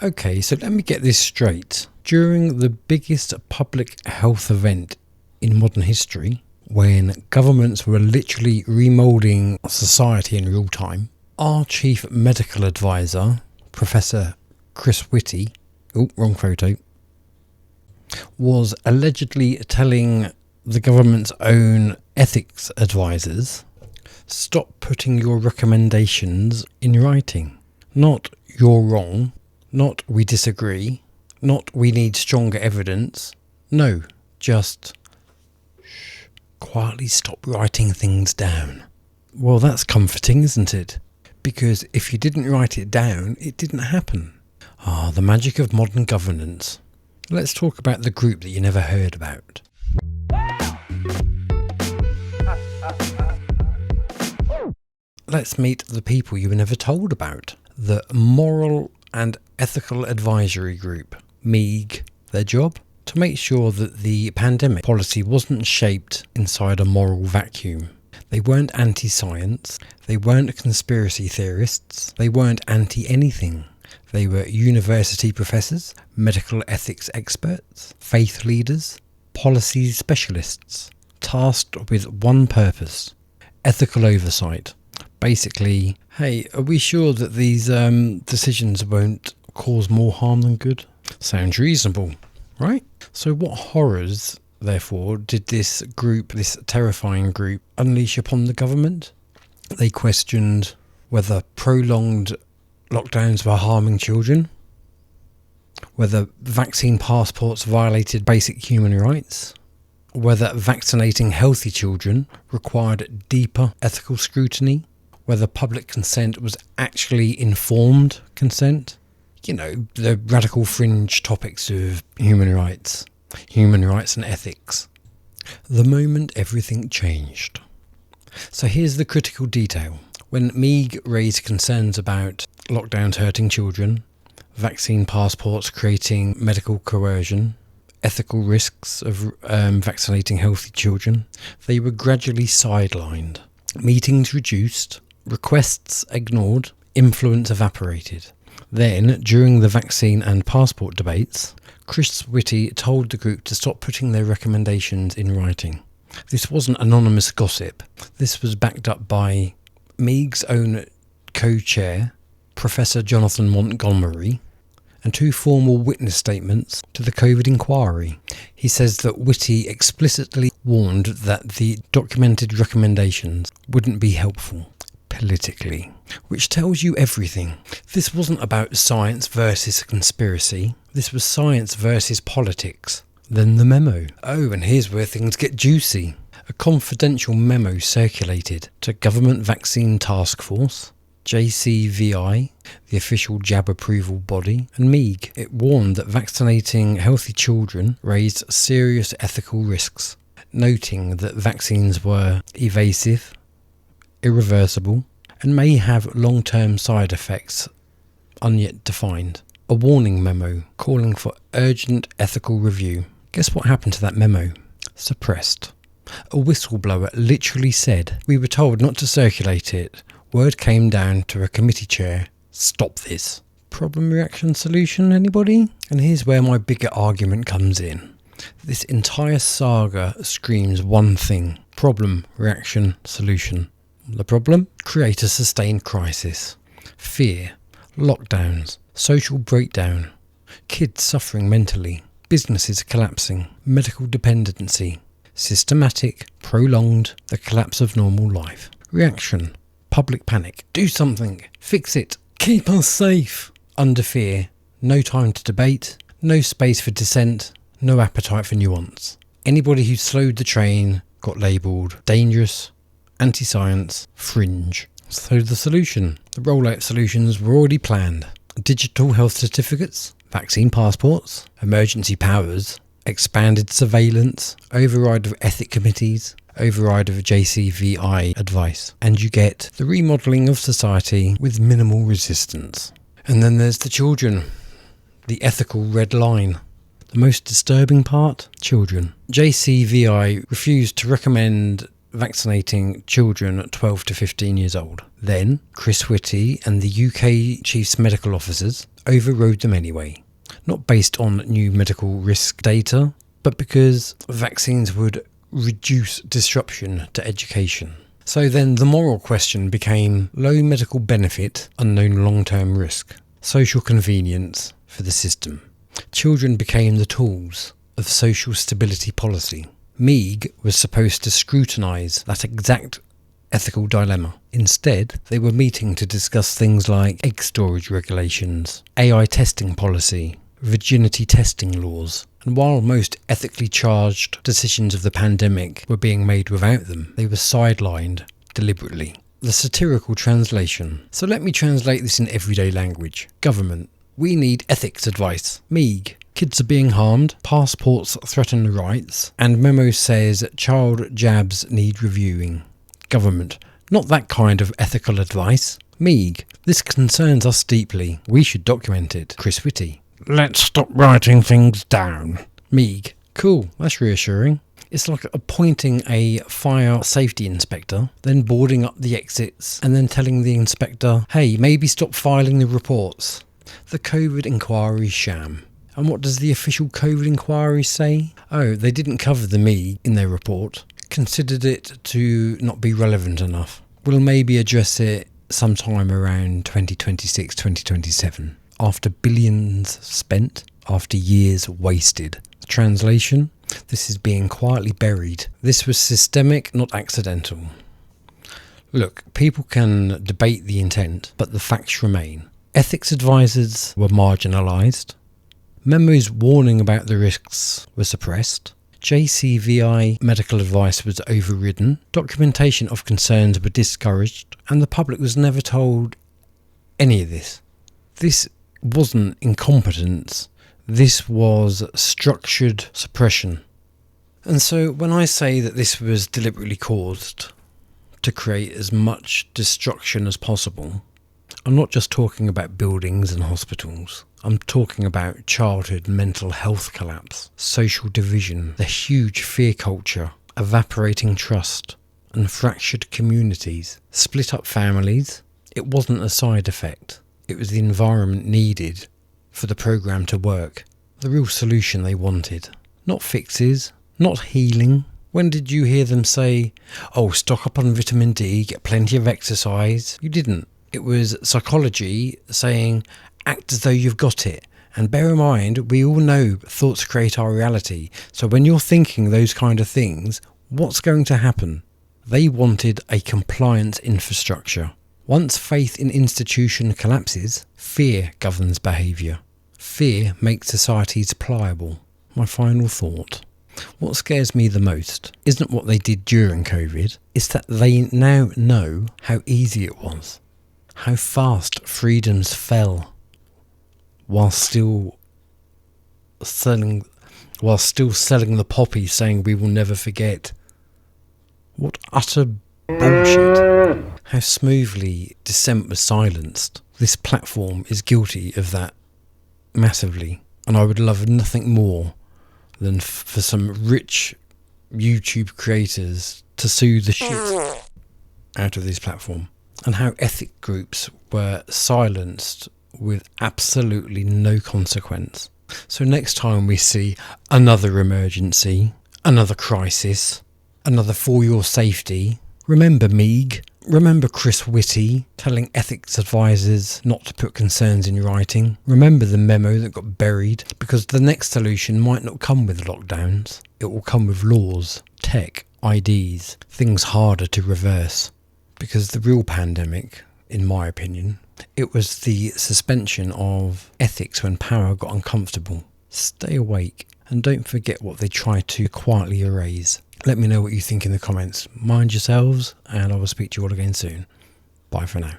Okay, so let me get this straight. During the biggest public health event in modern history, when governments were literally remoulding society in real time, our chief medical advisor, Professor Chris Whitty, wrong photo, was allegedly telling the government's own ethics advisors, stop putting your recommendations in writing. Not you're wrong, not we disagree, not we need stronger evidence. No, just quietly stop writing things down. Well, that's comforting, isn't it? Because if you didn't write it down, it didn't happen. The magic of modern governance. Let's talk about the group that you never heard about. Let's meet the people you were never told about. The Moral and Ethical Advisory Group, MEAG. Their job? To make sure that the pandemic policy wasn't shaped inside a moral vacuum. They weren't anti-science, they weren't conspiracy theorists, they weren't anti-anything. They were university professors, medical ethics experts, faith leaders, policy specialists, tasked with one purpose: ethical oversight. Basically, hey, are we sure that these decisions won't cause more harm than good? Sounds reasonable, right? So what horrors, therefore, did this group, this terrifying group, unleash upon the government? They questioned whether prolonged lockdowns were harming children, whether vaccine passports violated basic human rights, whether vaccinating healthy children required deeper ethical scrutiny, whether public consent was actually informed consent. You know, the radical fringe topics of human rights and ethics. The moment everything changed. So here's the critical detail. When MEAG raised concerns about lockdowns hurting children, vaccine passports creating medical coercion, ethical risks of vaccinating healthy children, they were gradually sidelined. Meetings reduced, requests ignored, influence evaporated. Then, during the vaccine and passport debates, Chris Whitty told the group to stop putting their recommendations in writing. This wasn't anonymous gossip. This was backed up by MEAG's own co-chair, Professor Jonathan Montgomery, and two formal witness statements to the COVID inquiry. He says that Whitty explicitly warned that the documented recommendations wouldn't be helpful politically, which tells you everything. This wasn't about science versus conspiracy. This was science versus politics. Then the memo. Oh, and here's where things get juicy. A confidential memo circulated to Government Vaccine Task Force, JCVI, the official jab approval body, and MEAG. It warned that vaccinating healthy children raised serious ethical risks, noting that vaccines were evasive, irreversible, and may have long-term side effects unyet defined. A warning memo calling for urgent ethical review. Guess what happened to that memo? Suppressed. A whistleblower literally said, "We were told not to circulate it. Word came down to a committee chair. Stop this." Problem, reaction, solution, anybody? And here's where my bigger argument comes in. This entire saga screams one thing: problem, reaction, solution. The problem? Create a sustained crisis. Fear, lockdowns, social breakdown, kids suffering mentally, businesses collapsing, medical dependency, systematic, prolonged, the collapse of normal life. Reaction, public panic. Do something, fix it, keep us safe. Under fear, no time to debate, no space for dissent, no appetite for nuance. Anybody who slowed the train got labelled dangerous, anti-science, fringe. So the solution. The rollout solutions were already planned. Digital health certificates, vaccine passports, emergency powers, expanded surveillance, override of ethic committees, override of JCVI advice. And you get the remodelling of society with minimal resistance. And then there's the children. The ethical red line. The most disturbing part? Children. JCVI refused to recommend vaccinating children at 12 to 15 years old. Then, Chris Whitty and the UK Chief's medical officers overrode them anyway. Not based on new medical risk data, but because vaccines would reduce disruption to education. So then the moral question became low medical benefit, unknown long-term risk, social convenience for the system. Children became the tools of social stability policy. MEAG was supposed to scrutinise that exact ethical dilemma. Instead, they were meeting to discuss things like egg storage regulations, AI testing policy, virginity testing laws. And while most ethically charged decisions of the pandemic were being made without them, they were sidelined deliberately. The satirical translation. So let me translate this in everyday language. Government. We need ethics advice. MEAG. Kids are being harmed, passports threaten rights, and memo says child jabs need reviewing. Government. Not that kind of ethical advice. MEAG. This concerns us deeply. We should document it. Chris Whitty. Let's stop writing things down. MEAG. Cool, that's reassuring. It's like appointing a fire safety inspector, then boarding up the exits, and then telling the inspector, hey, maybe stop filing the reports. The COVID inquiry sham. And what does the official COVID inquiry say? Oh, they didn't cover the MEAG in their report. Considered it to not be relevant enough. We'll maybe address it sometime around 2026, 2027. After billions spent, after years wasted. Translation: this is being quietly buried. This was systemic, not accidental. Look, people can debate the intent, but the facts remain. Ethics advisors were marginalised. Memos warning about the risks were suppressed. JCVI medical advice was overridden. Documentation of concerns were discouraged, and the public was never told any of this. This wasn't incompetence, this was structured suppression. And so when I say that this was deliberately caused to create as much destruction as possible, I'm not just talking about buildings and hospitals. I'm talking about childhood mental health collapse, social division, the huge fear culture, evaporating trust, and fractured communities, split up families. It wasn't a side effect. It was the environment needed for the programme to work. The real solution they wanted. Not fixes, not healing. When did you hear them say, oh, stock up on vitamin D, get plenty of exercise? You didn't. It was psychology saying, act as though you've got it. And bear in mind, we all know thoughts create our reality. So when you're thinking those kind of things, what's going to happen? They wanted a compliance infrastructure. Once faith in institution collapses, fear governs behaviour. Fear makes societies pliable. My final thought. What scares me the most isn't what they did during COVID, it's that they now know how easy it was. How fast freedoms fell while still selling the poppy, saying we will never forget. What utter bullshit. How smoothly dissent was silenced. This platform is guilty of that massively, and I would love nothing more than for some rich YouTube creators to sue the shit out of this platform. And how ethic groups were silenced with absolutely no consequence. So next time we see another emergency, another crisis, another for your safety, remember MEAG, remember Chris Whitty telling ethics advisors not to put concerns in writing. Remember the memo that got buried, because the next solution might not come with lockdowns. It will come with laws, tech, IDs, things harder to reverse. Because the real pandemic, in my opinion, it was the suspension of ethics when power got uncomfortable. Stay awake and don't forget what they tried to quietly erase. Let me know what you think in the comments. Mind yourselves, and I will speak to you all again soon. Bye for now.